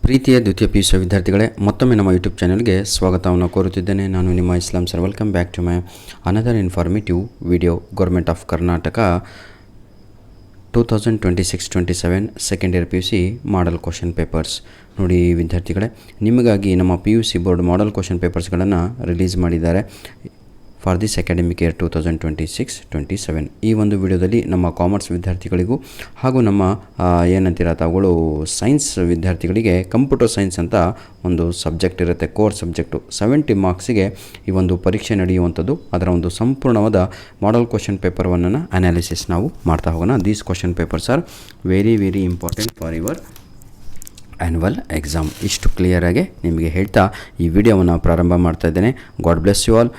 ಪ್ರೀತಿಯ ದ್ವಿತೀಯ PUC ವಿದ್ಯಾರ್ಥಿಗಳೇ, ಮತ್ತೊಮ್ಮೆ ನಮ್ಮ ಯೂಟ್ಯೂಬ್ ಚಾನಲ್ಗೆ ಸ್ವಾಗತವನ್ನು ಕೋರುತ್ತಿದ್ದೇನೆ. ನಾನು ನಿಮ್ಮ Islam sir. Welcome back to my another informative video. Government of Karnataka 2026-27 second year PUC model question papers. ನೋಡಿ ವಿದ್ಯಾರ್ಥಿಗಳೇ, ನಿಮಗಾಗಿ ನಮ್ಮ PUC ಬೋರ್ಡ್ ಮಾಡಲ್ ಕ್ವಶನ್ ಪೇಪರ್ಸ್ಗಳನ್ನು ರಿಲೀಸ್ ಮಾಡಿದ್ದಾರೆ ಫಾರ್ ದಿಸ್ ಅಕಾಡೆಮಿಕ್ ಇಯರ್ 2026-27. ಈ ಒಂದು ವಿಡಿಯೋದಲ್ಲಿ ನಮ್ಮ ಕಾಮರ್ಸ್ ವಿದ್ಯಾರ್ಥಿಗಳಿಗೂ ಹಾಗೂ ನಮ್ಮ ಏನಂತೀರ ತಾವುಗಳು ಸೈನ್ಸ್ ವಿದ್ಯಾರ್ಥಿಗಳಿಗೆ ಕಂಪ್ಯೂಟರ್ ಸೈನ್ಸ್ ಅಂತ ಒಂದು ಸಬ್ಜೆಕ್ಟ್ ಇರುತ್ತೆ, ಕೋರ್ ಸಬ್ಜೆಕ್ಟು. 70 ಮಾರ್ಕ್ಸಿಗೆ ಈ ಒಂದು ಪರೀಕ್ಷೆ ನಡೆಯುವಂಥದ್ದು. ಅದರ ಒಂದು ಸಂಪೂರ್ಣವಾದ ಮಾಡಲ್ ಕ್ವಶನ್ ಪೇಪರ್ವನ್ನು ಅನಾಲಿಸಿಸ್ ನಾವು ಮಾಡ್ತಾ ಹೋಗೋಣ. These question papers are very important for your annual exam. ಇಷ್ಟು ಕ್ಲಿಯರಾಗಿ ನಿಮಗೆ ಹೇಳ್ತಾ ಈ ವಿಡಿಯೋವನ್ನು ಪ್ರಾರಂಭ ಮಾಡ್ತಾ ಇದ್ದೇನೆ. God bless you all.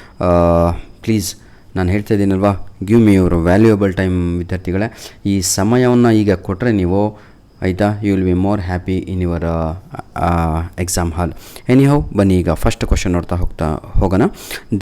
Please, ನಾನು ಹೇಳ್ತಾ ಇದ್ದೀನಲ್ವಾ, give me your valuable time ವಿದ್ಯಾರ್ಥಿಗಳೇ. ಈ ಸಮಯವನ್ನು ಈಗ ಕೊಟ್ಟರೆ ನೀವು ಆಯಿತಾ, you will be more happy in your exam hall. Anyhow, ಬನ್ನಿ ಈಗ ಫಸ್ಟ್ ಕ್ವಶನ್ ನೋಡ್ತಾ ಹೋಗೋಣ.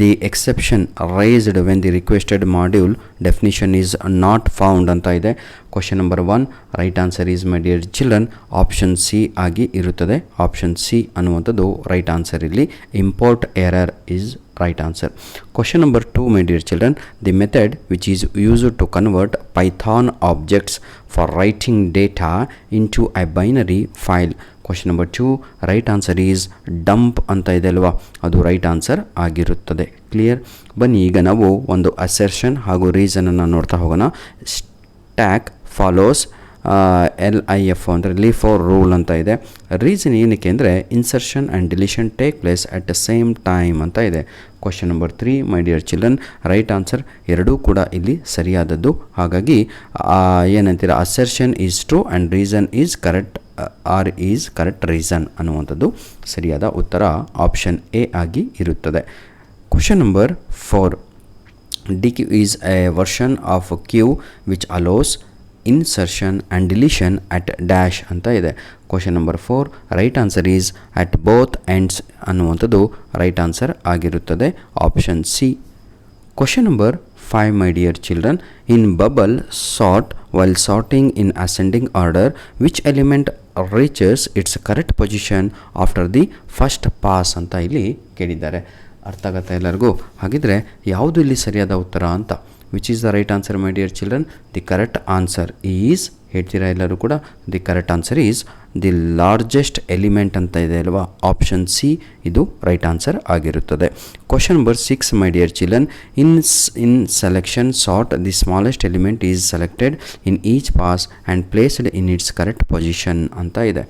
The exception raised when the requested module definition is not found ಅಂತ ಇದೆ. Question number 1 right answer is, my dear children, option C ಆಗಿ ಇರುತ್ತದೆ. Option C ಅನ್ನುವಂಥದ್ದು right answer. ಇಲ್ಲಿ import error is right answer. Question number 2, my dear children, the method which is used to convert Python objects for writing data into a binary file. Question number 2 right answer is dump ಅಂತ ಇದೆ ಅಲ್ವಾ, ಅದು right answer ಆಗಿರುತ್ತದೆ. Clear? ಬನ್ನಿ ಈಗ ನಾವು ಒಂದು assertion ಹಾಗೂ ರೀಸನನ್ನು ನೋಡ್ತಾ ಹೋಗೋಣ. ಸ್ಟ್ಯಾಕ್ ಫಾಲೋಸ್ LIF ಅಂದರೆ ಲೀಫ್ ಆರ್ ರೂಲ್ ಅಂತ ಇದೆ. ರೀಸನ್ ಏನಕ್ಕೆ ಅಂದರೆ insertion and deletion take place at the same time ಅಂತ ಇದೆ. Question number 3, my dear children, right answer. ಎರಡೂ ಕೂಡ ಇಲ್ಲಿ ಸರಿಯಾದದ್ದು. ಹಾಗಾಗಿ ಏನಂತೀರ, assertion is true and reason is correct or is correct reason ಅನ್ನುವಂಥದ್ದು ಸರಿಯಾದ ಉತ್ತರ ಆಪ್ಷನ್ ಎ ಆಗಿ ಇರುತ್ತದೆ. Question number 4, DQ is a version of queue which allows insertion and deletion at dash ಅಂತ ಇದೆ. Question number 4 right answer is at both ends ಅನ್ನುವಂಥದ್ದು right answer ಆಗಿರುತ್ತದೆ. Option C. Question number 5, my dear children, in bubble sort while sorting in ascending order which element reaches it's correct position after the first pass ಅಂತ ಇಲ್ಲಿ ಕೇಳಿದ್ದಾರೆ. ಅರ್ಥ ಆಗುತ್ತಾ ಎಲ್ಲರಿಗೂ? ಹಾಗಿದ್ರೆ ಯಾವುದು ಇಲ್ಲಿ ಸರಿಯಾದ ಉತ್ತರ ಅಂತ? Which is the right answer, my dear children? The correct answer is, ಹೇಳ್ತೀರಾ ಎಲ್ಲರೂ ಕೂಡ, the correct answer is the largest element ಅಂತ ಇದೆ ಅಲ್ವಾ, ಆಪ್ಷನ್ ಸಿ ಇದು ರೈಟ್ ಆನ್ಸರ್ ಆಗಿರುತ್ತದೆ. Question number 6, my dear children, in selection sort the smallest element is selected in each pass and placed in its correct position ಅಂತ ಇದೆ.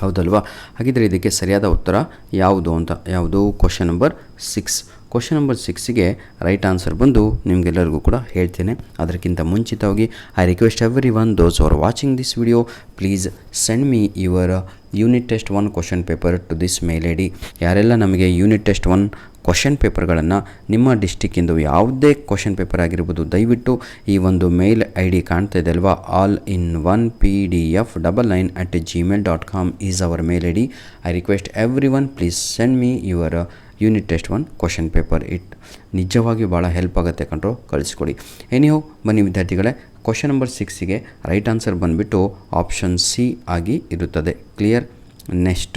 ಹೌದಲ್ವಾ? ಹಾಗಿದ್ರೆ ಇದಕ್ಕೆ ಸರಿಯಾದ ಉತ್ತರ ಯಾವುದು ಅಂತ? ಯಾವುದು? Question number 6. ಕ್ವಶನ್ ನಂಬರ್ 6ಗೆ ರೈಟ್ ಆನ್ಸರ್ ಬಂದು ನಿಮಗೆಲ್ಲರಿಗೂ ಕೂಡ ಹೇಳ್ತೇನೆ. ಅದಕ್ಕಿಂತ ಮುಂಚಿತವಾಗಿ I request everyone those are watching this video, please send me your unit test 1 question paper to this mail ID. ಯಾರೆಲ್ಲ ನಮಗೆ ಯೂನಿಟ್ ಟೆಸ್ಟ್ 1 ಕ್ವಶನ್ ಪೇಪರ್ಗಳನ್ನು ನಿಮ್ಮ ಡಿಸ್ಟಿಕ್ಕಿಂದು ಯಾವುದೇ ಕ್ವಶನ್ ಪೇಪರ್ ಆಗಿರ್ಬೋದು, ದಯವಿಟ್ಟು ಈ ಒಂದು ಮೇಲ್ ID ಕಾಣ್ತಾ ಇದೆ ಅಲ್ವಾ, all-in-one-pdf-99@gmail.com is our mail ID. I request everyone, please send me your unit test 1 question paper. ನಿಜವಾಗಿಯೂ ಭಾಳ ಹೆಲ್ಪ್ ಆಗುತ್ತೆ ಕಂಡ್ರೋ, ಕಳಿಸ್ಕೊಡಿ. ಎನಿಹೋ, ಬನ್ನಿ ವಿದ್ಯಾರ್ಥಿಗಳೇ, ಕ್ವಶನ್ ನಂಬರ್ 6ಗೆ ರೈಟ್ ಆನ್ಸರ್ ಬಂದುಬಿಟ್ಟು ಆಪ್ಷನ್ ಸಿ ಆಗಿ ಇರುತ್ತದೆ. Clear? Next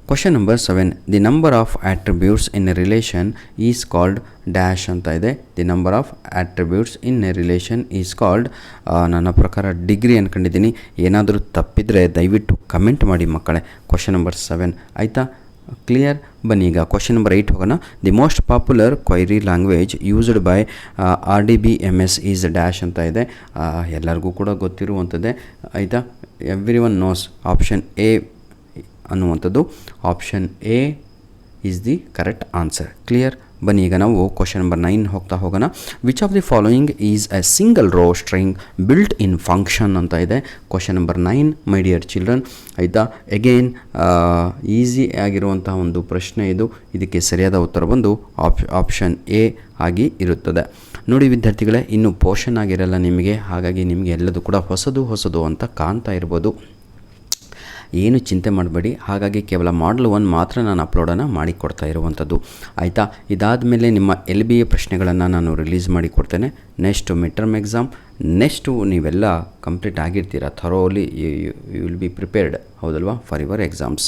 question number 7, the number of attributes in a relation is called dash ಅಂತ ಇದೆ. The number of attributes in a relation is called, ನನ್ನ ಪ್ರಕಾರ ಡಿಗ್ರಿ ಅಂದ್ಕೊಂಡಿದ್ದೀನಿ. ಏನಾದರೂ ತಪ್ಪಿದರೆ ದಯವಿಟ್ಟು ಕಮೆಂಟ್ ಮಾಡಿ ಮಕ್ಕಳೇ. ಕ್ವಶನ್ ನಂಬರ್ 7 ಆಯಿತಾ? ಕ್ಲಿಯರ್? ಬನ್ನಿ ಈಗ ಕ್ವಶನ್ ನಂಬರ್ 8 ಹೋಗೋಣ. The most popular query language used by RDBMS is dash ಅಂತ ಇದೆ. ಎಲ್ಲರಿಗೂ ಕೂಡ ಗೊತ್ತಿರುವಂಥದ್ದೇ ಆಯಿತಾ, everyone knows. Option A ಅನ್ನುವಂಥದ್ದು, option A is the correct answer. Clear? ಬನ್ನಿ ಈಗ ನಾವು ಕ್ವಶನ್ ನಂಬರ್ 9 ಹೋಗೋಣ. Which of the following is a single row string built in function ಅಂತ ಇದೆ. Question number 9, my dear children, ಆಯಿತಾ? Again easy ಆಗಿರುವಂಥ ಒಂದು ಪ್ರಶ್ನೆ ಇದು. ಇದಕ್ಕೆ ಸರಿಯಾದ ಉತ್ತರ ಬಂದು ಆಪ್ಷನ್ ಎ ಆಗಿ ಇರುತ್ತದೆ. ನೋಡಿ ವಿದ್ಯಾರ್ಥಿಗಳೇ, ಇನ್ನೂ ಪೋಷನ್ ಆಗಿರಲ್ಲ ನಿಮಗೆ, ಹಾಗಾಗಿ ನಿಮಗೆ ಎಲ್ಲದೂ ಕೂಡ ಹೊಸದು ಅಂತ ಕಾಣ್ತಾ ಇರ್ಬೋದು. ಏನು ಚಿಂತೆ ಮಾಡಬೇಡಿ. ಹಾಗಾಗಿ ಕೇವಲ ಮಾಡಲ್ 1 ಮಾತ್ರ ನಾನು ಅಪ್ಲೋಡನ್ನು ಮಾಡಿಕೊಡ್ತಾ ಇರುವಂಥದ್ದು. ಆಯಿತಾ? ಇದಾದ ಮೇಲೆ ನಿಮ್ಮ LBA ಪ್ರಶ್ನೆಗಳನ್ನು ನಾನು ರಿಲೀಸ್ ಮಾಡಿ ಕೊಡ್ತೇನೆ. Next mid term exam, next ನೀವೆಲ್ಲ ಕಂಪ್ಲೀಟ್ ಆಗಿರ್ತೀರ, thoroughly you will be prepared, ಹೌದಲ್ವಾ, for your exams.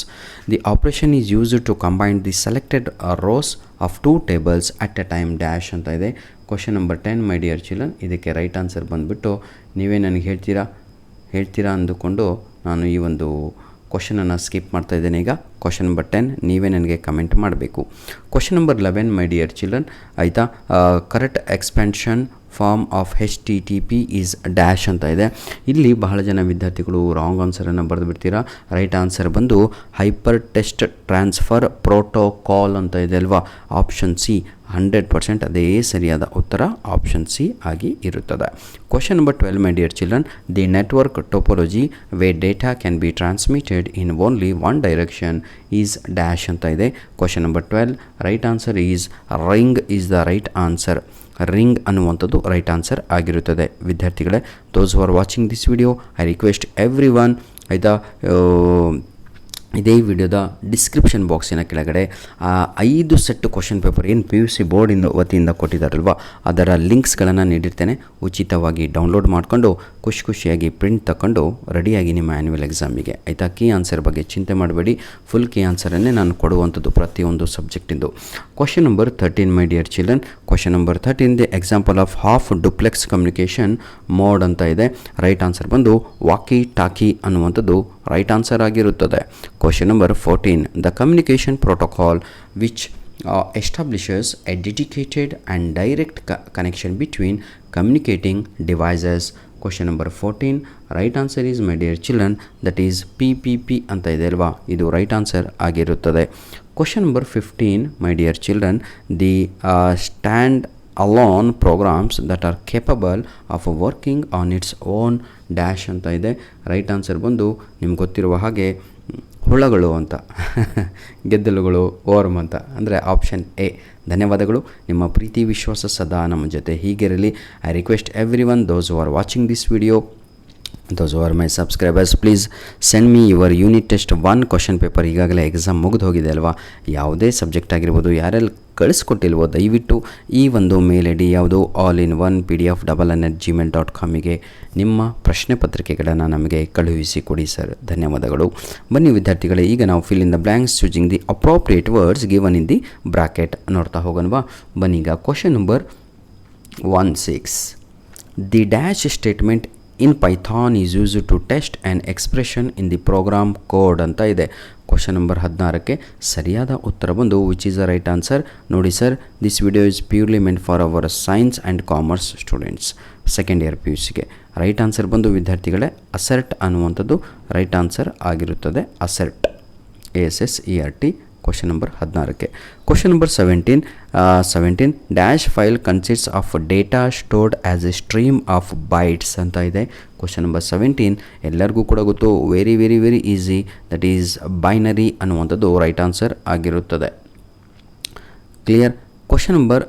The operation is used to combine the selected rows of 2 tables at a time dash ಅಂತ ಇದೆ. Question number 10 my dear children. ಇದಕ್ಕೆ right answer ಬಂದುಬಿಟ್ಟು ನೀವೇ ನನಗೆ ಹೇಳ್ತೀರಾ ಅಂದುಕೊಂಡು ನಾನು ಈ ಒಂದು ಕ್ವಶನನ್ನು ಸ್ಕಿಪ್ ಮಾಡ್ತಾ ಇದ್ದೇನೆ. ಈಗ ಕ್ವಶನ್ ನಂಬರ್ 10 ನೀವೇ ನನಗೆ ಕಮೆಂಟ್ ಮಾಡಬೇಕು. Question number 11 my dear children, ಆಯಿತಾ. Correct expansion form of HTTP is dash ಅಂತ ಇದೆ. ಇಲ್ಲಿ ಬಹಳ ಜನ ವಿದ್ಯಾರ್ಥಿಗಳು ರಾಂಗ್ ಆನ್ಸರನ್ನು ಬರೆದು ಬಿಡ್ತೀರಾ. ರೈಟ್ ಆನ್ಸರ್ ಬಂದು ಹೈಪರ್ ಟೆಸ್ಟ್ ಟ್ರಾನ್ಸ್ಫರ್ ಪ್ರೋಟೋಕಾಲ್ ಅಂತ ಇದೆ ಅಲ್ವಾ. ಆಪ್ಷನ್ ಸಿ 100% ಅದೇ ಸರಿಯಾದ ಉತ್ತರ, ಆಪ್ಷನ್ ಸಿ ಆಗಿ ಇರುತ್ತದೆ. Question number 12 my dear children, the network topology where data can be transmitted in only one direction is dash ಅಂತ ಇದೆ. Question number 12 right answer is ring is the right answer. Ring ಅನ್ನುವಂಥದ್ದು right answer ಆಗಿರುತ್ತದೆ. ವಿದ್ಯಾರ್ಥಿಗಳೇ, those who are watching this video, I request everyone, ಆಯಿತಾ, ಇದೇ ವಿಡಿಯೋದ description ಬಾಕ್ಸಿನ ಕೆಳಗಡೆ 5 ಸೆಟ್ ಕ್ವಶನ್ ಪೇಪರ್ ಏನು PUC ಬೋರ್ಡಿಂದ ವತಿಯಿಂದ ಕೊಟ್ಟಿದ್ದಾರಲ್ವ, ಅದರ ಲಿಂಕ್ಸ್ಗಳನ್ನು ನೀಡಿರ್ತೇನೆ. ಉಚಿತವಾಗಿ ಡೌನ್ಲೋಡ್ ಮಾಡಿಕೊಂಡು ಖುಷಿಯಾಗಿ ಪ್ರಿಂಟ್ ತಗೊಂಡು ರೆಡಿಯಾಗಿ ನಿಮ್ಮ ಆ್ಯನ್ಯುವಲ್ ಎಕ್ಸಾಮಿಗೆ, ಆಯಿತಾ. ಕೀ ಆನ್ಸರ್ ಬಗ್ಗೆ ಚಿಂತೆ ಮಾಡಬೇಡಿ, ಫುಲ್ ಕೀ ಆನ್ಸರನ್ನೇ ನಾನು ಕೊಡುವಂಥದ್ದು ಪ್ರತಿಯೊಂದು ಸಬ್ಜೆಕ್ಟಿಂದು. Question number 13 my dear children. Question number 13 the example of half duplex communication mode ಅಂತ ಇದೆ. ರೈಟ್ ಆನ್ಸರ್ ಬಂದು ವಾಕಿ ಟಾಕಿ ಅನ್ನುವಂಥದ್ದು ರೈಟ್ ಆನ್ಸರ್ ಆಗಿರುತ್ತದೆ. Question number 14. The communication protocol which establishes a dedicated and direct connection between communicating devices. Question number 14. Right answer is, my dear children, that is PPP ಅಂತ ಇದೆ ಅಲ್ವಾ, ಇದು right answer ಆಗಿರುತ್ತದೆ. Question number 15, my dear children, the stand alone programs that are capable of working on its own dash ಅಂತ ಇದೆ. Right answer ಬಂದು ನಿಮ್ಗೆ ಗೊತ್ತಿರುವ ಹಾಗೆ ಹುಳಗಳು ಅಂತ ಗೆದ್ದಲುಗಳು, ಓರ್ಮ್ ಅಂತ, ಅಂದರೆ ಆಪ್ಷನ್ ಎ. ಧನ್ಯವಾದಗಳು. ನಿಮ್ಮ ಪ್ರೀತಿ ವಿಶ್ವಾಸ ಸದಾ ನಮ್ಮ ಜೊತೆ ಹೀಗಿರಲಿ. I request everyone, those who are watching this video, those who are my subscribers, please send me your unit test 1 question paper. ಈಗಾಗಲೇ ಎಕ್ಸಾಮ್ ಮುಗಿದು ಹೋಗಿದೆ ಅಲ್ವಾ. ಯಾವುದೇ ಸಬ್ಜೆಕ್ಟ್ ಆಗಿರ್ಬೋದು, ಯಾರೆಲ್ಲ ಕಳಿಸ್ಕೊಟ್ಟಿಲ್ವೋ ದಯವಿಟ್ಟು ಈ ಒಂದು ಮೇಲ್ ಐ ಡಿ ಯಾವುದು all-in-one pdf@gmail.com ನಿಮ್ಮ ಪ್ರಶ್ನೆ ಪತ್ರಿಕೆಗಳನ್ನು ನಮಗೆ ಕಳುಹಿಸಿ ಕೊಡಿ ಸರ್. ಧನ್ಯವಾದಗಳು. ಬನ್ನಿ ವಿದ್ಯಾರ್ಥಿಗಳೇ, ಈಗ ನಾವು fill in the blanks using the appropriate words given in the bracket ನೋಡ್ತಾ ಹೋಗೋಣವಾ. ಬನ್ನಿ ಈಗ question number 16. The dash statement in Python is use to test an expression in the program code ಅಂತ ಇದೆ. ಕ್ವಶನ್ ನಂಬರ್ 16ಕ್ಕೆ ಸರಿಯಾದ ಉತ್ತರ ಬಂದು which is the right answer. ನೋಡಿ sir, this video is purely meant for our science and commerce students, second year PUCಗೆ. Right answer ಬಂದು ವಿದ್ಯಾರ್ಥಿಗಳೇ ಅಸರ್ಟ್ ಅನ್ನುವಂಥದ್ದು ರೈಟ್ ಆನ್ಸರ್ ಆಗಿರುತ್ತದೆ. Assert, ASSERT. ಕ್ವಶನ್ ನಂಬರ್ 16ಕ್ಕೆ. Question number 17 dash file consists of data stored as a stream of bytes ಅಂತ ಇದೆ. Question number 17 ಎಲ್ಲರಿಗೂ ಕೂಡ ಗೊತ್ತು, very very very easy, that is binary ಅನ್ನುವಂಥದ್ದು ರೈಟ್ ಆನ್ಸರ್ ಆಗಿರುತ್ತದೆ. Clear. Question number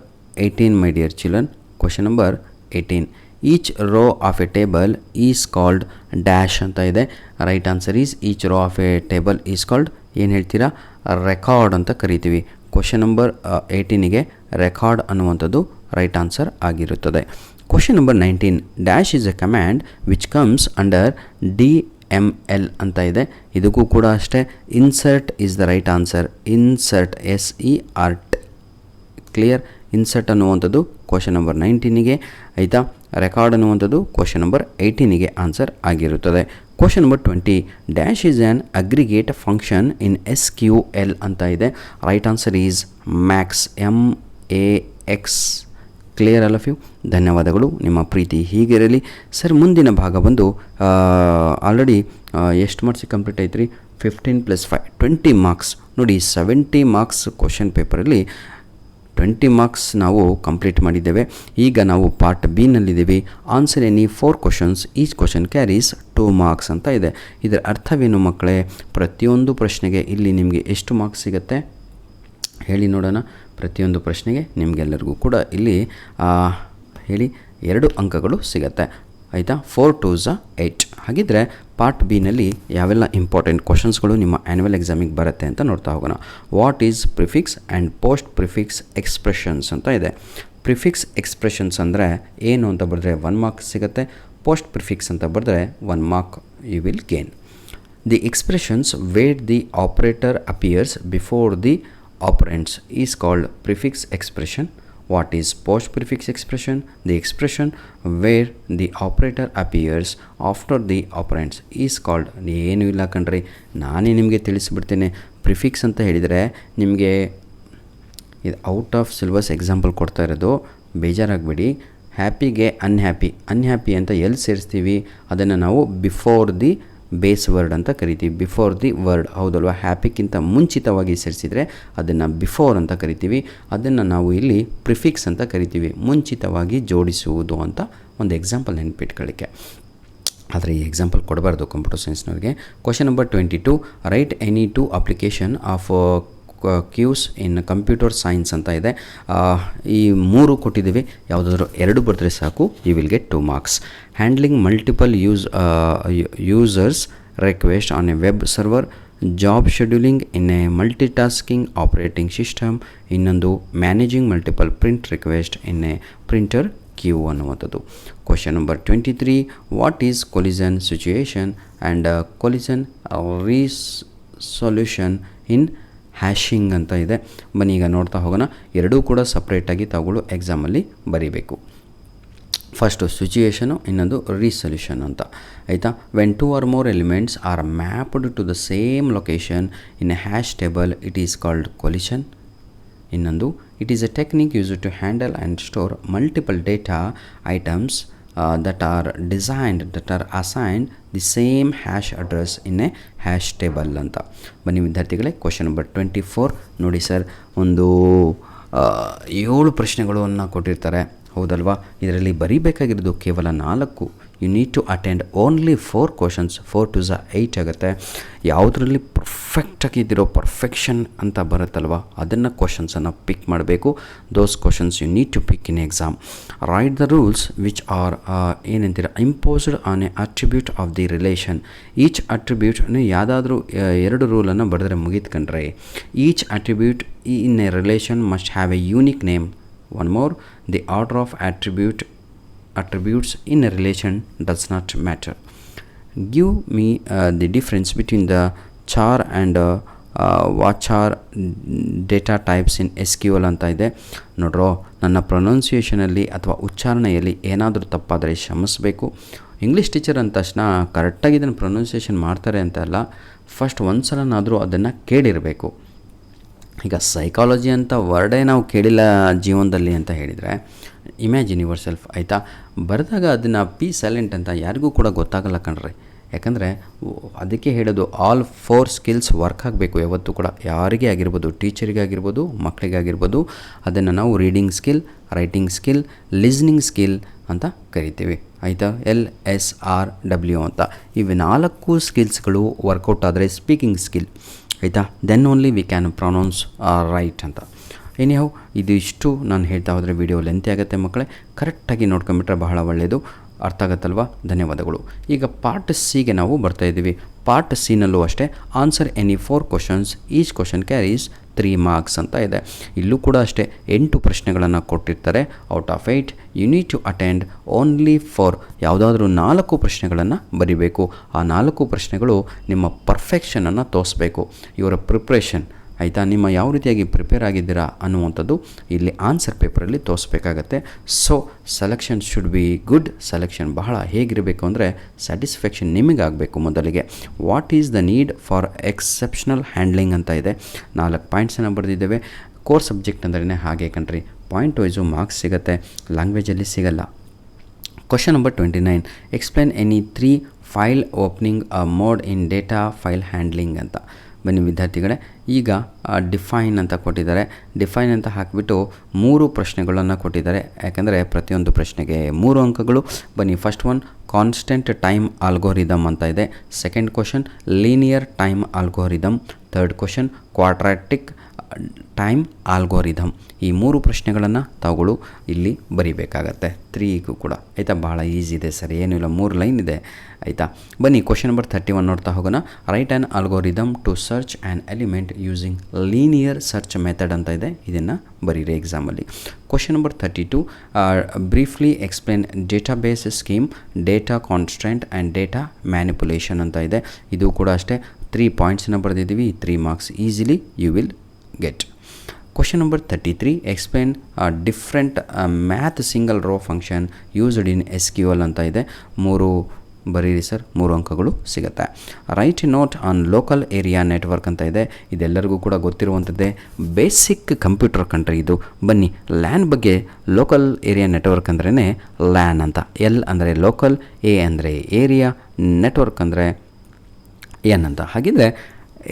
18 my dear children. Question number 18 each row of a table is called dash ಅಂತ ಇದೆ. Right answer is each row of a table is called, ಏನು ಹೇಳ್ತೀರಾ, record ಅಂತ ಕರಿತೀವಿ. Question number 18ಗೆ record ಅನ್ನುವಂಥದ್ದು right answer ಆಗಿರುತ್ತದೆ. Question number 19 dash is a command which comes under DML ಅಂತ ಇದೆ. ಇದಕ್ಕೂ ಕೂಡ ಅಷ್ಟೇ insert is the right answer. Insert, SERT. Clear. Insert ಅನ್ನುವಂಥದ್ದು ಕ್ವಶನ್ ನಂಬರ್ 19ಗೆ, ಆಯಿತಾ. ರೆಕಾರ್ಡ್ ಅನ್ನುವಂಥದ್ದು ಕ್ವಶನ್ ನಂಬರ್ 18ಗೆ ಆನ್ಸರ್ ಆಗಿರುತ್ತದೆ. Question number 20 dash is an aggregate function in SQL ಅಂತ ಇದೆ. Right answer is Max, MAX. Clear all of you. ಧನ್ಯವಾದಗಳು. ನಿಮ್ಮ ಪ್ರೀತಿ ಹೀಗಿರಲಿ ಸರ್. ಮುಂದಿನ ಭಾಗ ಬಂದು ಆಲ್ರೆಡಿ ಎಷ್ಟು ಮಾರ್ಕ್ಸಿಗೆ ಕಂಪ್ಲೀಟ್ ಆಯ್ತು ರೀ, 15 + 5 20 ಮಾರ್ಕ್ಸ್. ನೋಡಿ, 70 ಮಾರ್ಕ್ಸ್ ಕ್ವಶನ್ ಪೇಪರಲ್ಲಿ 20 ಮಾರ್ಕ್ಸ್ ನಾವು ಕಂಪ್ಲೀಟ್ ಮಾಡಿದ್ದೇವೆ. ಈಗ ನಾವು ಪಾರ್ಟ್ B-ನಲ್ಲಿದ್ದೀವಿ. Answer any 4 questions, each question carries 2 marks ಅಂತ ಇದೆ. ಇದರ ಅರ್ಥವೇನು ಮಕ್ಕಳೇ? ಪ್ರತಿಯೊಂದು ಪ್ರಶ್ನೆಗೆ ಇಲ್ಲಿ ನಿಮಗೆ ಎಷ್ಟು ಮಾರ್ಕ್ಸ್ ಸಿಗುತ್ತೆ ಹೇಳಿ ನೋಡೋಣ. ಪ್ರತಿಯೊಂದು ಪ್ರಶ್ನೆಗೆ ನಿಮಗೆಲ್ಲರಿಗೂ ಕೂಡ ಇಲ್ಲಿ ಹೇಳಿ 2 ಅಂಕಗಳು ಸಿಗುತ್ತೆ, ಆಯಿತಾ. 4 2s 8. ಹಾಗಿದ್ದರೆ ಪಾರ್ಟ್ B-ನಲ್ಲಿ ಯಾವೆಲ್ಲ ಇಂಪಾರ್ಟೆಂಟ್ ಕ್ವಶನ್ಸ್ಗಳು ನಿಮ್ಮ ಆ್ಯನ್ಯುವಲ್ ಎಕ್ಸಾಮಿಗೆ ಬರುತ್ತೆ ಅಂತ ನೋಡ್ತಾ ಹೋಗೋಣ. What is prefix and post prefix expressions ಅಂತ ಇದೆ. ಪ್ರಿಫಿಕ್ಸ್ ಎಕ್ಸ್ಪ್ರೆಷನ್ಸ್ ಅಂದರೆ ಏನು ಅಂತ ಬರೆದ್ರೆ 1 ಮಾರ್ಕ್ ಸಿಗುತ್ತೆ. ಪೋಸ್ಟ್ ಪ್ರಿಫಿಕ್ಸ್ ಅಂತ ಬರೆದ್ರೆ 1 mark you will gain. The expressions where the operator appears before the operands is called prefix expression. What is post prefix expression? The expression where the operator appears after the operands is called. ಏನು ಇಲ್ಲ ಕಣ್ರಿ, ನಾನೇ ನಿಮಗೆ ತಿಳಿಸಿಬಿಡ್ತೇನೆ. Prefix ಅಂತ ಹೇಳಿದರೆ ನಿಮಗೆ ಇದು out of syllabus example ಕೊಡ್ತಾ ಇರೋದು, ಬೇಜಾರಾಗಬೇಡಿ. ಹ್ಯಾಪಿಗೆ ಅನ್ಹ್ಯಾಪಿ ಅಂತ ಎಲ್ಲಿ ಸೇರಿಸ್ತೀವಿ, ಅದನ್ನು ನಾವು ಬಿಫೋರ್ ದಿ ಬೇಸ್ ವರ್ಡ್ ಅಂತ ಕರಿತೀವಿ. ಬಿಫೋರ್ ದಿ ವರ್ಡ್, ಹೌದಲ್ವ? ಹ್ಯಾಪಿಗಿಂತ ಮುಂಚಿತವಾಗಿ ಸೇರಿಸಿದರೆ ಅದನ್ನು ಬಿಫೋರ್ ಅಂತ ಕರಿತೀವಿ. ಅದನ್ನು ನಾವು ಇಲ್ಲಿ ಪ್ರಿಫಿಕ್ಸ್ ಅಂತ ಕರಿತೀವಿ, ಮುಂಚಿತವಾಗಿ ಜೋಡಿಸುವುದು ಅಂತ ಒಂದು ಎಕ್ಸಾಂಪಲ್ ನೆನಪಿಟ್ಕೊಳ್ಳಿಕ್ಕೆ. ಆದರೆ ಈ ಎಕ್ಸಾಂಪಲ್ ಕೊಡಬಾರ್ದು ಕಂಪ್ಯೂಟರ್ ಸೈನ್ಸ್ನವ್ರಿಗೆ. Question number 22, write any two application of queues in computer science ಅಂತ ಇದೆ. ಈ 3 ಕೊಟ್ಟಿದ್ದೀವಿ, ಯಾವುದಾದ್ರೂ 2 ಬರೆದ್ರೆ ಸಾಕು, you will get 2 marks. Handling multiple users request on a web server, job scheduling in a multitasking operating system, ಇನ್ನೊಂದು managing multiple print request in a printer queue ಅನ್ನುವಂಥದ್ದು. Question number 23, what is collision situation and collision resolution in hashing ಅಂತ ಇದೆ. ಬನ್ನಿ ಈಗ ನೋಡ್ತಾ ಹೋಗೋಣ. ಎರಡೂ ಕೂಡ ಸಪ್ರೇಟಾಗಿ ತಾವುಗಳು ಎಕ್ಸಾಮಲ್ಲಿ ಬರೀಬೇಕು. ಫಸ್ಟು ಸಿಚುಯೇಷನು, ಇನ್ನೊಂದು ರೀಸೊಲ್ಯೂಷನ್ ಅಂತ, ಆಯಿತಾ. When 2 or more elements are mapped to the same location in a hash table it is called collision. ಇನ್ನೊಂದು, it is a technique use to handle and store multiple data items that are assigned the same hash address in a hash table ಅಂತ. ಬನ್ನಿ ವಿದ್ಯಾರ್ಥಿಗಳೇ, question number 24 ನೋಡಿ sir. ಒಂದು 7 ಪ್ರಶ್ನೆಗಳನ್ನು ಕೊಟ್ಟಿರ್ತಾರೆ, ಹೌದಲ್ವಾ? ಇದರಲ್ಲಿ ಬರೀಬೇಕಾಗಿರೋದು ಕೇವಲ 4. You need to attend only 4 questions. 4 to 8 ಆಗುತ್ತೆ. ಯಾವುದರಲ್ಲಿ ಪರ್ಫೆಕ್ಟಾಗಿದ್ದಿರೋ ಪರ್ಫೆಕ್ಷನ್ ಅಂತ ಬರುತ್ತಲ್ವ, ಅದನ್ನು ಕ್ವಶನ್ಸನ್ನು ಪಿಕ್ ಮಾಡಬೇಕು. Those questions you need to pick in exam. Write the rules which are ಏನಂತೀರ imposed on a attribute of the relation. Each attribute, ಯಾವುದಾದ್ರೂ 2 ರೂಲನ್ನು ಬರೆದ್ರೆ ಮುಗಿತ್ಕೊಂಡ್ರೆ. Each attribute in a relation must have a unique name. One more, the order of attributes in a relation does not matter. Give me the difference between the char and varchar data types in SQL ಅಂತ ಇದೆ. ನೋಡ್ರೋ, ನನ್ನ ಪ್ರೊನೌನ್ಸಿಯೇಷನಲ್ಲಿ ಅಥವಾ ಉಚ್ಚಾರಣೆಯಲ್ಲಿ ಏನಾದರೂ ತಪ್ಪಾದರೆ ಕ್ಷಮಿಸಬೇಕು. English teacher ಅಂದ ತಕ್ಷಣ ಕರೆಕ್ಟಾಗಿ ಇದನ್ನು ಪ್ರೊನೌನ್ಸಿಯೇಷನ್ ಮಾಡ್ತಾರೆ ಅಂತ ಅಲ್ಲ, ಫಸ್ಟ್ ಒಂದು ಸಲನಾದರೂ ಅದನ್ನು ಕೇಳಿರಬೇಕು. ಈಗ ಸೈಕಾಲಜಿ ಅಂತ ವರ್ಡೇ ನಾವು ಕೇಳಿಲ್ಲ ಜೀವನದಲ್ಲಿ ಅಂತ ಹೇಳಿದರೆ ಇಮ್ಯಾಜಿನ್ ಯುವರ್ ಸೆಲ್ಫ್, ಆಯಿತಾ. ಬರೆದಾಗ ಅದನ್ನು ಪಿ ಸೈಲೆಂಟ್ ಅಂತ ಯಾರಿಗೂ ಕೂಡ ಗೊತ್ತಾಗಲ್ಲ ಕಣ್ರಿ. ಯಾಕಂದರೆ ಅದಕ್ಕೆ ಹೇಳೋದು ಆಲ್ 4 ಸ್ಕಿಲ್ಸ್ ವರ್ಕ್ ಆಗಬೇಕು ಯಾವತ್ತೂ ಕೂಡ, ಯಾರಿಗೇ ಆಗಿರ್ಬೋದು, ಟೀಚರಿಗೆ ಆಗಿರ್ಬೋದು, ಮಕ್ಕಳಿಗೆ ಆಗಿರ್ಬೋದು. ಅದನ್ನು ನಾವು reading skill, writing skill, listening skill ಅಂತ ಕರಿತೀವಿ, ಆಯಿತಾ. LSRW ಅಂತ. ಇವು 4 ಸ್ಕಿಲ್ಸ್ಗಳು ವರ್ಕೌಟ್ ಆದರೆ ಸ್ಪೀಕಿಂಗ್ ಸ್ಕಿಲ್, ಆಯಿತಾ. Then only we can pronounce right ಅಂತ. ಎನಿಹೌ, ಇದು ಇಷ್ಟು ನಾನು ಹೇಳ್ತಾ ಹೋದರೆ ವಿಡಿಯೋ ಲೆಂತಿ ಆಗುತ್ತೆ ಮಕ್ಕಳೇ. ಕರೆಕ್ಟಾಗಿ ನೋಡ್ಕೊಂಬಿಟ್ರೆ ಬಹಳ ಒಳ್ಳೆಯದು. ಅರ್ಥ ಆಗುತ್ತಲ್ವಾ? ಧನ್ಯವಾದಗಳು. ಈಗ ಪಾರ್ಟ್ ಸಿಗೆ ನಾವು ಬರ್ತಾಯಿದ್ದೀವಿ. ಪಾರ್ಟ್ ಸಿನಲ್ಲೂ ಅಷ್ಟೇ, answer any 4 questions, each question carries 3 marks ಅಂತ ಇದೆ. ಇಲ್ಲೂ ಕೂಡ ಅಷ್ಟೇ 8 ಪ್ರಶ್ನೆಗಳನ್ನು ಕೊಟ್ಟಿರ್ತಾರೆ. Out of 8 you need to attend only 4. ಯಾವುದಾದ್ರೂ 4 ಪ್ರಶ್ನೆಗಳನ್ನು ಬರಿಬೇಕು. ಆ 4 ಪ್ರಶ್ನೆಗಳು ನಿಮ್ಮ ಪರ್ಫೆಕ್ಷನನ್ನು ತೋರಿಸ್ಬೇಕು, ಇವರ ಪ್ರಿಪ್ರೇಷನ್, ಆಯಿತಾ. ನಿಮ್ಮ ಯಾವ ರೀತಿಯಾಗಿ ಪ್ರಿಪೇರ್ ಆಗಿದ್ದೀರಾ ಅನ್ನುವಂಥದ್ದು ಇಲ್ಲಿ ಆನ್ಸರ್ ಪೇಪರಲ್ಲಿ ತೋರಿಸ್ಬೇಕಾಗತ್ತೆ. So selection should be good. Selection ಬಹಳ ಹೇಗಿರಬೇಕು ಅಂದರೆ ಸ್ಯಾಟಿಸ್ಫ್ಯಾಕ್ಷನ್ ನಿಮಗಾಗಬೇಕು. ಮೊದಲಿಗೆ what is the need for exceptional handling ಅಂತ ಇದೆ. 4 ಪಾಯಿಂಟ್ಸನ್ನು ಬರೆದಿದ್ದೇವೆ. ಕೋರ್ ಸಬ್ಜೆಕ್ಟ್ ಅಂದ್ರೆ ಹಾಗೆ ಕಣ್ರಿ, ಪಾಯಿಂಟ್ ವೈಸು ಮಾರ್ಕ್ಸ್ ಸಿಗುತ್ತೆ, ಲ್ಯಾಂಗ್ವೇಜಲ್ಲಿ ಸಿಗಲ್ಲ. Question number 29, explain any 3 file opening mode ಇನ್ ಡೇಟಾ ಫೈಲ್ ಹ್ಯಾಂಡ್ಲಿಂಗ್ ಅಂತ. ಬನ್ನಿ ವಿದ್ಯಾರ್ಥಿಗಳೇ, ಈಗ ಡಿಫೈನ್ ಅಂತ ಕೊಟ್ಟಿದ್ದಾರೆ. ಡಿಫೈನ್ ಅಂತ ಹಾಕಿಬಿಟ್ಟು 3 ಪ್ರಶ್ನೆಗಳನ್ನು ಕೊಟ್ಟಿದ್ದಾರೆ. ಯಾಕೆಂದರೆ ಪ್ರತಿಯೊಂದು ಪ್ರಶ್ನೆಗೆ 3 ಅಂಕಗಳು. ಬನ್ನಿ, first one constant time algorithm ಅಂತ ಇದೆ. Second question linear time algorithm. Third question quadratic time algorithm. ಈ 3 ಪ್ರಶ್ನೆಗಳನ್ನು ತಾವುಗಳು ಇಲ್ಲಿ ಬರೀಬೇಕಾಗತ್ತೆ 3ಗೂ ಕೂಡ, ಆಯಿತಾ. ಭಾಳ ಈಸಿ ಇದೆ ಸರ್, ಏನಿಲ್ಲ, 3 ಲೈನ್ ಇದೆ, ಆಯಿತಾ. ಬನ್ನಿ ಕ್ವಶನ್ ನಂಬರ್ 31 ನೋಡ್ತಾ ಹೋಗೋಣ. Write an algorithm to search an element using linear search method ಅಂತ ಇದೆ, ಇದನ್ನು ಬರೀರಿ ಎಕ್ಸಾಮಲ್ಲಿ. Question number 32 briefly explain database schema, data constant and data manipulation ಅಂತ ಇದೆ. ಇದು ಕೂಡ ಅಷ್ಟೇ 3 ಪಾಯಿಂಟ್ಸನ್ನು ಬರೆದಿದ್ದೀವಿ, 3 marks easily you will get. Question number 33 explain different math single row function used in SQL ಅಂತ ಇದೆ. 3 ಬರೀರಿ ಸರ್, 3 ಅಂಕಗಳು ಸಿಗುತ್ತೆ. Right note on local area network ಅಂತ ಇದೆ, ಇದೆಲ್ಲರಿಗೂ ಕೂಡ ಗೊತ್ತಿರುವಂಥದ್ದೇ, ಬೇಸಿಕ್ ಕಂಪ್ಯೂಟರ್ ಕಂಟ್ರಿ ಇದು. ಬನ್ನಿ ಲ್ಯಾನ್ ಬಗ್ಗೆ, ಲೋಕಲ್ ಏರಿಯಾ ನೆಟ್ವರ್ಕ್ ಅಂದ್ರೇ ಲ್ಯಾನ್ ಅಂತ. ಎಲ್ ಅಂದರೆ ಲೋಕಲ್, ಎ ಅಂದರೆ ಏರಿಯಾ, ನೆಟ್ವರ್ಕ್ ಅಂದರೆ ಎನ್ ಅಂತ. ಹಾಗಿದ್ರೆ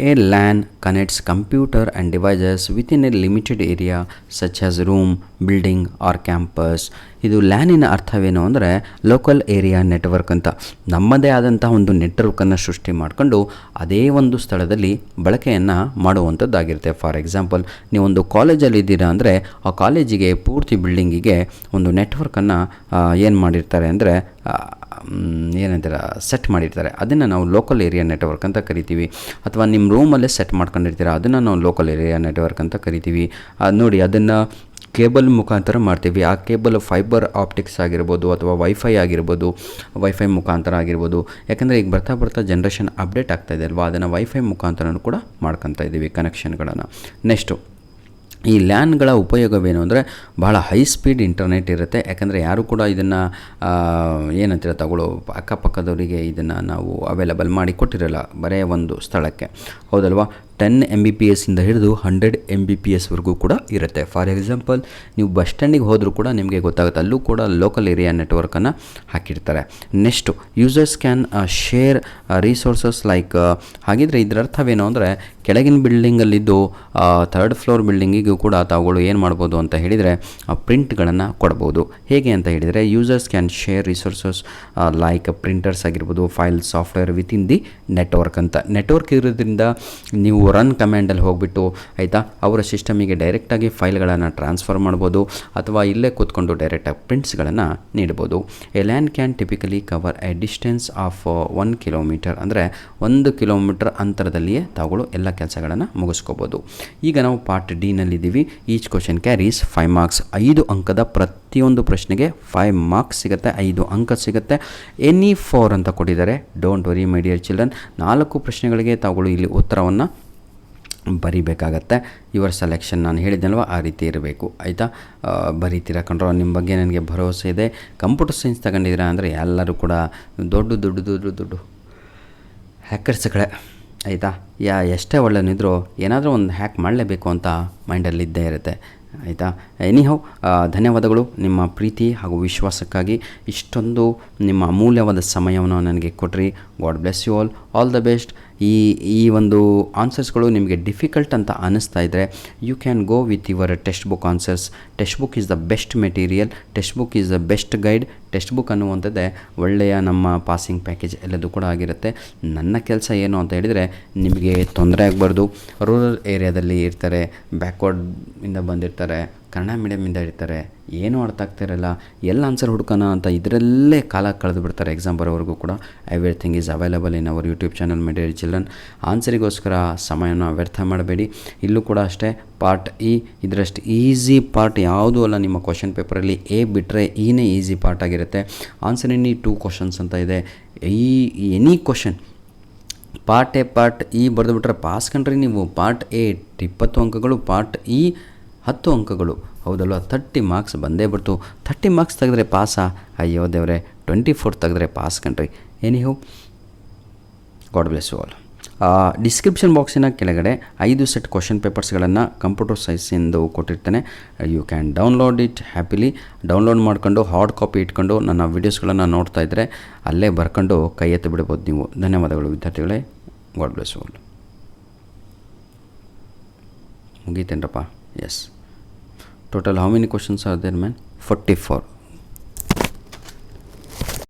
A LAN connects computer and devices within a limited area such as room, building or campus. ಇದು ಲ್ಯಾನಿನ ಅರ್ಥವೇನು ಅಂದರೆ ಲೋಕಲ್ ಏರಿಯಾ ನೆಟ್ವರ್ಕ್ ಅಂತ. ನಮ್ಮದೇ ಆದಂಥ ಒಂದು ನೆಟ್ವರ್ಕನ್ನು ಸೃಷ್ಟಿ ಮಾಡಿಕೊಂಡು ಅದೇ ಒಂದು ಸ್ಥಳದಲ್ಲಿ ಬಳಕೆಯನ್ನು ಮಾಡುವಂಥದ್ದಾಗಿರುತ್ತೆ. ಫಾರ್ ಎಕ್ಸಾಂಪಲ್, ನೀವೊಂದು ಕಾಲೇಜಲ್ಲಿ ಇದ್ದೀರಾ ಅಂದರೆ ಆ ಕಾಲೇಜಿಗೆ ಪೂರ್ತಿ ಬಿಲ್ಡಿಂಗಿಗೆ ಒಂದು ನೆಟ್ವರ್ಕನ್ನು ಏನು ಮಾಡಿರ್ತಾರೆ ಅಂದರೆ ಏನಂತೀರ ಸೆಟ್ ಮಾಡಿರ್ತಾರೆ, ಅದನ್ನು ನಾವು ಲೋಕಲ್ ಏರಿಯಾ ನೆಟ್ವರ್ಕ್ ಅಂತ ಕರಿತೀವಿ. ಅಥವಾ ನಿಮ್ಮ ರೂಮಲ್ಲೇ ಸೆಟ್ ಮಾಡ್ಕೊಂಡಿರ್ತೀರ, ಅದನ್ನು ನಾವು ಲೋಕಲ್ ಏರಿಯಾ ನೆಟ್ವರ್ಕ್ ಅಂತ ಕರಿತೀವಿ. ನೋಡಿ, ಅದನ್ನು ಕೇಬಲ್ ಮುಖಾಂತರ ಮಾಡ್ತೀವಿ. ಆ ಕೇಬಲ್ ಫೈಬರ್ ಆಪ್ಟಿಕ್ಸ್ ಆಗಿರ್ಬೋದು ಅಥವಾ ವೈಫೈ ಆಗಿರ್ಬೋದು, ವೈಫೈ ಮುಖಾಂತರ ಆಗಿರ್ಬೋದು. ಯಾಕಂದರೆ ಈಗ ಬರ್ತಾ ಬರ್ತಾ ಜನ್ರೇಷನ್ ಅಪ್ಡೇಟ್ ಆಗ್ತಾಯಿದೆ ಅಲ್ವಾ, ಅದನ್ನು ವೈಫೈ ಮುಖಾಂತರನೂ ಕೂಡ ಮಾಡ್ಕೊತಾ ಇದ್ದೀವಿ ಕನೆಕ್ಷನ್ಗಳನ್ನು. ನೆಕ್ಸ್ಟು, ಈ ಲ್ಯಾನ್ಗಳ ಉಪಯೋಗವೇನು ಅಂದರೆ ಬಹಳ ಹೈ ಸ್ಪೀಡ್ ಇಂಟರ್ನೆಟ್ ಇರುತ್ತೆ. ಯಾಕಂದರೆ ಯಾರು ಕೂಡ ಇದನ್ನು ಏನಂತೀರ ತಗೊಳ್ಳೋ ಅಕ್ಕಪಕ್ಕದವರಿಗೆ ಇದನ್ನು ನಾವು ಅವೈಲಬಲ್ ಮಾಡಿ ಕೊಟ್ಟಿರಲ್ಲ ಬರೇ ಒಂದು ಸ್ಥಳಕ್ಕೆ, ಹೌದಲ್ವಾ. 10 Mbps ಇಂದ ಹಿಡಿದು 100 Mbps ವರೆಗೂ ಕೂಡ ಇರುತ್ತೆ. ಫಾರ್ ಎಕ್ಸಾಂಪಲ್, ನೀವು ಬಸ್ ಸ್ಟ್ಯಾಂಡಿಗೆ ಹೋದರೂ ಕೂಡ ನಿಮಗೆ ಗೊತ್ತಾಗುತ್ತೆ, ಅಲ್ಲೂ ಕೂಡ ಲೋಕಲ್ ಏರಿಯಾ ನೆಟ್ವರ್ಕನ್ನು ಹಾಕಿರ್ತಾರೆ. Next, users can share resources like, ಹಾಗಿದ್ರೆ ಇದರ ಅರ್ಥವೇನು ಅಂದರೆ ಕೆಳಗಿನ ಬಿಲ್ಡಿಂಗಲ್ಲಿದ್ದು 3rd ಫ್ಲೋರ್ ಬಿಲ್ಡಿಂಗಿಗೂ ಕೂಡ ತಾವುಗಳು ಏನು ಮಾಡ್ಬೋದು ಅಂತ ಹೇಳಿದರೆ ಪ್ರಿಂಟ್ಗಳನ್ನು ಕೊಡ್ಬೋದು. ಹೇಗೆ ಅಂತ ಹೇಳಿದರೆ, users can share resources like printers ಆಗಿರ್ಬೋದು, file software within the network ಅಂತ. ನೆಟ್ವರ್ಕ್ ಇರೋದ್ರಿಂದ ನೀವು ರನ್ ಕಮ್ಯಾಂಡಲ್ಲಿ ಹೋಗಿಬಿಟ್ಟು, ಆಯಿತಾ, ಅವರ ಸಿಸ್ಟಮಿಗೆ ಡೈರೆಕ್ಟಾಗಿ ಫೈಲ್ಗಳನ್ನು ಟ್ರಾನ್ಸ್ಫರ್ ಮಾಡ್ಬೋದು, ಅಥವಾ ಇಲ್ಲೇ ಕೂತ್ಕೊಂಡು ಡೈರೆಕ್ಟಾಗಿ ಪ್ರಿಂಟ್ಸ್ಗಳನ್ನು ನೀಡ್ಬೋದು. A LAN can typically cover a distance of 1 kilometer, ಅಂದರೆ 1 ಕಿಲೋಮೀಟರ್ ಅಂತರದಲ್ಲಿಯೇ ತಾವುಗಳು ಎಲ್ಲ ಕೆಲಸಗಳನ್ನು ಮುಗಿಸ್ಕೋಬೋದು. ಈಗ ನಾವು ಪಾರ್ಟ್ ಡಿನಲ್ಲಿದ್ದೀವಿ. Each question carries 5 marks. 5 ಅಂಕದ ಪ್ರತಿಯೊಂದು ಪ್ರಶ್ನೆಗೆ 5 ಮಾರ್ಕ್ಸ್ ಸಿಗುತ್ತೆ, 5 ಅಂಕ ಸಿಗುತ್ತೆ. ಎನಿ 4 ಅಂತ ಕೊಟ್ಟಿದ್ದಾರೆ. Don't worry my dear children, 4 ಪ್ರಶ್ನೆಗಳಿಗೆ ತಾವುಗಳು ಇಲ್ಲಿ ಉತ್ತರವನ್ನು ಬರಿಬೇಕಾಗತ್ತೆ. ಯುವರ್ ಸೆಲೆಕ್ಷನ್ ನಾನು ಹೇಳಿದ್ನಲ್ವ ಆ ರೀತಿ ಇರಬೇಕು, ಆಯಿತಾ. ಬರೀತೀರಾ ಕಂಡ್ರೋ, ನಿಮ್ಮ ಬಗ್ಗೆ ನನಗೆ ಭರವಸೆ ಇದೆ. ಕಂಪ್ಯೂಟರ್ ಸೈನ್ಸ್ ತಗೊಂಡಿದ್ದೀರಾ ಅಂದರೆ ಎಲ್ಲರೂ ಕೂಡ ದೊಡ್ಡ ದೊಡ್ಡ ದೊಡ್ಡ ದೊಡ್ಡ ಹ್ಯಾಕರ್ಸ್ಗಳೇ, ಆಯಿತಾ. ಎಷ್ಟೇ ಒಳ್ಳೆಯನಿದ್ರು ಏನಾದರೂ ಒಂದು ಹ್ಯಾಕ್ ಮಾಡಲೇಬೇಕು ಅಂತ ಮೈಂಡಲ್ಲಿ ಇದ್ದೇ ಇರುತ್ತೆ, ಆಯಿತಾ. ಎನಿಹೌ, ಧನ್ಯವಾದಗಳು ನಿಮ್ಮ ಪ್ರೀತಿ ಹಾಗೂ ವಿಶ್ವಾಸಕ್ಕಾಗಿ. ಇಷ್ಟೊಂದು ನಿಮ್ಮ ಅಮೂಲ್ಯವಾದ ಸಮಯವನ್ನು ನನಗೆ ಕೊಟ್ರಿ. God bless you all the best. ಈ ಒಂದು ಆನ್ಸರ್ಸ್ಗಳು ನಿಮಗೆ ಡಿಫಿಕಲ್ಟ್ ಅಂತ ಅನ್ನಿಸ್ತಾ ಇದ್ದರೆ, you can go with your textbook answers. Textbook is the best material, textbook is the best guide. Textbook ಅನ್ನುವಂಥದ್ದೇ ಒಳ್ಳೆಯ ನಮ್ಮ ಪಾಸಿಂಗ್ ಪ್ಯಾಕೇಜ್ ಎಲ್ಲದೂ ಕೂಡ ಆಗಿರುತ್ತೆ. ನನ್ನ ಕೆಲಸ ಏನು ಅಂತ ಹೇಳಿದರೆ, ನಿಮಗೆ ತೊಂದರೆ ಆಗಬಾರ್ದು. ರೂರಲ್ ಏರಿಯಾದಲ್ಲಿ ಇರ್ತಾರೆ, ಬ್ಯಾಕ್ವರ್ಡಿಂದ ಬಂದಿರ್ತಾರೆ, ಕನ್ನಡ ಮೀಡಿಯಮಿಂದ ಇರ್ತಾರೆ, ಏನೂ ಅರ್ಥ ಆಗ್ತಿರಲ್ಲ, ಎಲ್ಲ ಆನ್ಸರ್ ಹುಡ್ಕೋಣ ಅಂತ ಇದರಲ್ಲೇ ಕಾಲ ಕಳೆದು ಬಿಡ್ತಾರೆ ಎಕ್ಸಾಮ್ ಬರೋವರೆಗೂ ಕೂಡ. Everything is available in our YouTube channel my dear children. ಆನ್ಸರಿಗೋಸ್ಕರ ಸಮಯನ ವ್ಯರ್ಥ ಮಾಡಬೇಡಿ. ಇಲ್ಲೂ ಕೂಡ ಅಷ್ಟೇ, ಪಾರ್ಟ್ ಇ ಇದರಷ್ಟು ಈಸಿ ಪಾರ್ಟ್ ಯಾವುದೂ ಅಲ್ಲ. ನಿಮ್ಮ ಕ್ವಶನ್ ಪೇಪರಲ್ಲಿ ಎ ಬಿಟ್ಟರೆ ಇನೇ ಈಸಿ ಪಾರ್ಟ್ ಆಗಿರುತ್ತೆ. ಆನ್ಸರ್ ಇನ್ 2 ಕ್ವಶನ್ಸ್ ಅಂತ ಇದೆ. Any question part A part E ಬರೆದುಬಿಟ್ರೆ ಪಾಸ್ ಕಂಡ್ರಿ ನೀವು. ಪಾರ್ಟ್ ಎ 20 ಅಂಕಗಳು, ಪಾರ್ಟ್ ಇ 10 ಅಂಕಗಳು, ಹೌದಲ್ವ. 30 ಮಾರ್ಕ್ಸ್ ಬಂದೇ ಬಿಡ್ತು. 30 ಮಾರ್ಕ್ಸ್ ತೆಗೆದ್ರೆ ಪಾಸಾ? ಅಯ್ಯೋ ದೇವರೇ, 24 ತೆಗೆದ್ರೆ ಪಾಸ್ ಕಂಡ್ರಿ. Anyhow, God bless you all. Description ಬಾಕ್ಸಿನ ಕೆಳಗಡೆ 5 ಸೆಟ್ ಕ್ವಶನ್ ಪೇಪರ್ಸ್ಗಳನ್ನು ಕಂಪ್ಯೂಟರ್ ಸೈನ್ಸಿಂದು ಕೊಟ್ಟಿರ್ತೇನೆ. You can download it happily. Download ಮಾಡ್ಕೊಂಡು ಹಾರ್ಡ್ ಕಾಪಿ ಇಟ್ಕೊಂಡು ನನ್ನ ವೀಡಿಯೋಸ್ಗಳನ್ನು ನೋಡ್ತಾ ಇದ್ದರೆ ಅಲ್ಲೇ ಬರ್ಕೊಂಡು ಕೈ ಎತ್ತಿ ಬಿಡ್ಬೋದು ನೀವು. ಧನ್ಯವಾದಗಳು ವಿದ್ಯಾರ್ಥಿಗಳೇ. God bless you all. ಮುಗೀತೇನ್ರಪ್ಪ? Yes. Total how many questions are there, man? 44.